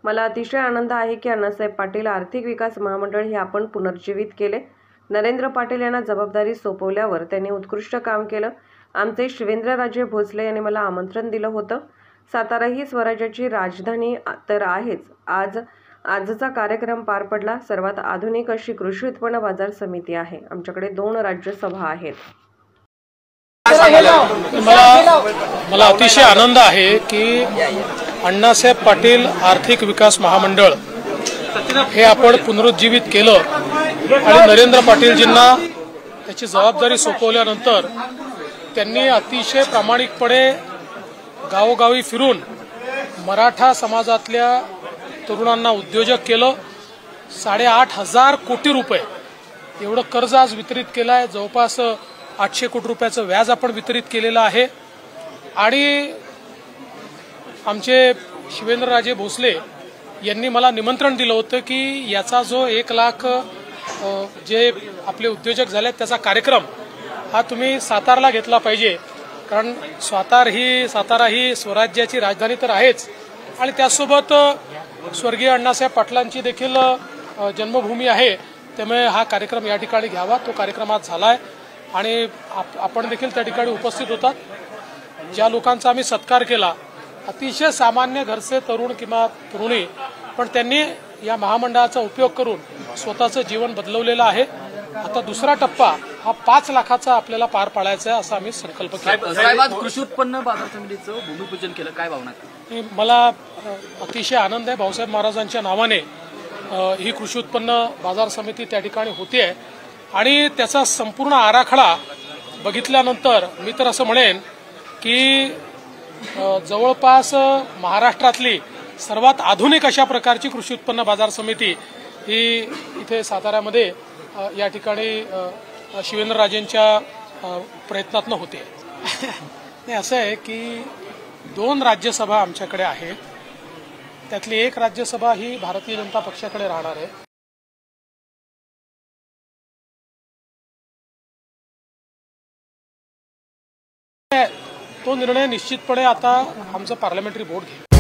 मला अतिशय आनंद आहे की अण्णासाहेब पाटील आर्थिक विकास महामंडळ हे आपण पुनर्जीवित केले। नरेंद्र पाटील यांना जबाबदारी सोपवल्यावर त्यांनी उत्कृष्ट काम केलं। आमचे शिवेंद्रराजे भोसले यांनी मला आमंत्रण दिलं होतं। सातारा ही स्वराज्याची राजधानी तर आहेच। आजचा कार्यक्रम पार पडला। सर्वात आधुनिक अशी कृषी उत्पन्न बाजार समिती आहे। आमच्याकडे 2 राज्यसभा आहेत। मला अतिशय आनंद आहे की अण्णासाहेब पाटील आर्थिक विकास महामंडळ हे आपण पुनरुज्जीवित केलं आणि नरेंद्र पाटीलजींना त्याची जबाबदारी सोपवल्यानंतर त्यांनी अतिशय प्रामाणिकपणे गावोगावी फिरून मराठा समाजातल्या तरुणांना उद्योजक केलं। 8,500 कोटी रुपये एवढं कर्ज आज वितरित केलं आहे। जवळपास 800 कोटी रुपयाचं व्याज आपण वितरित केलेलं आहे। आणि आमचे शिवेंद्रराजे भोसले यांनी मला निमंत्रण दिलं होतं की याचा जो 1 लाख जे आपले उद्योजक झाले त्याचा कार्यक्रम हा तुम्ही सातारला घेतला पाहिजे, कारण सातारा ही स्वराज्याची राजधानी तर आहेच आणि त्यासोबत स्वर्गीय अण्णासाहेब पाटलांची देखील जन्मभूमी आहे। त्यामुळे हा कार्यक्रम या ठिकाणी घ्यावा। तो कार्यक्रम आज झालाय आणि आपण देखील त्या ठिकाणी उपस्थित होतात। ज्या लोकांचा आम्ही सत्कार केला अतिशय सामान्य घरचे तरुण किंवा तरुणी, पण त्यांनी या महामंडळाचा उपयोग करून स्वतःचं जीवन बदलवलेलं आहे। आता दुसरा टप्पा हा 5 लाखाचा आपल्याला पार पाडायचा आहे असा आम्ही संकल्प केला। साहेब, आज कृषी उत्पन्न बाजार समितीचं भूमिपूजन केलं, काय भावना? मला अतिशय आनंद आहे। भाऊसाहेब महाराजांच्या नावाने ही कृषी उत्पन्न बाजार समिती त्या ठिकाणी होती आहे आणि त्याचा संपूर्ण आराखडा बघितल्यानंतर मी तर असं म्हणेन की जवळपास महाराष्ट्रातली सर्वात आधुनिक अशा प्रकारची कृषी उत्पन्न बाजार समिती ही इथे साताऱ्यामध्ये या ठिकाणी शिवेंद्रराजेंच्या प्रयत्नातनं होते। असं आहे की 2 राज्यसभा आमच्याकडे आहेत, त्यातली 1 राज्यसभा ही भारतीय जनता पक्षाकडे राहणार आहे। तो निर्णय निश्चितपणे आता आमचं पार्लमेंटरी बोर्ड घेईल।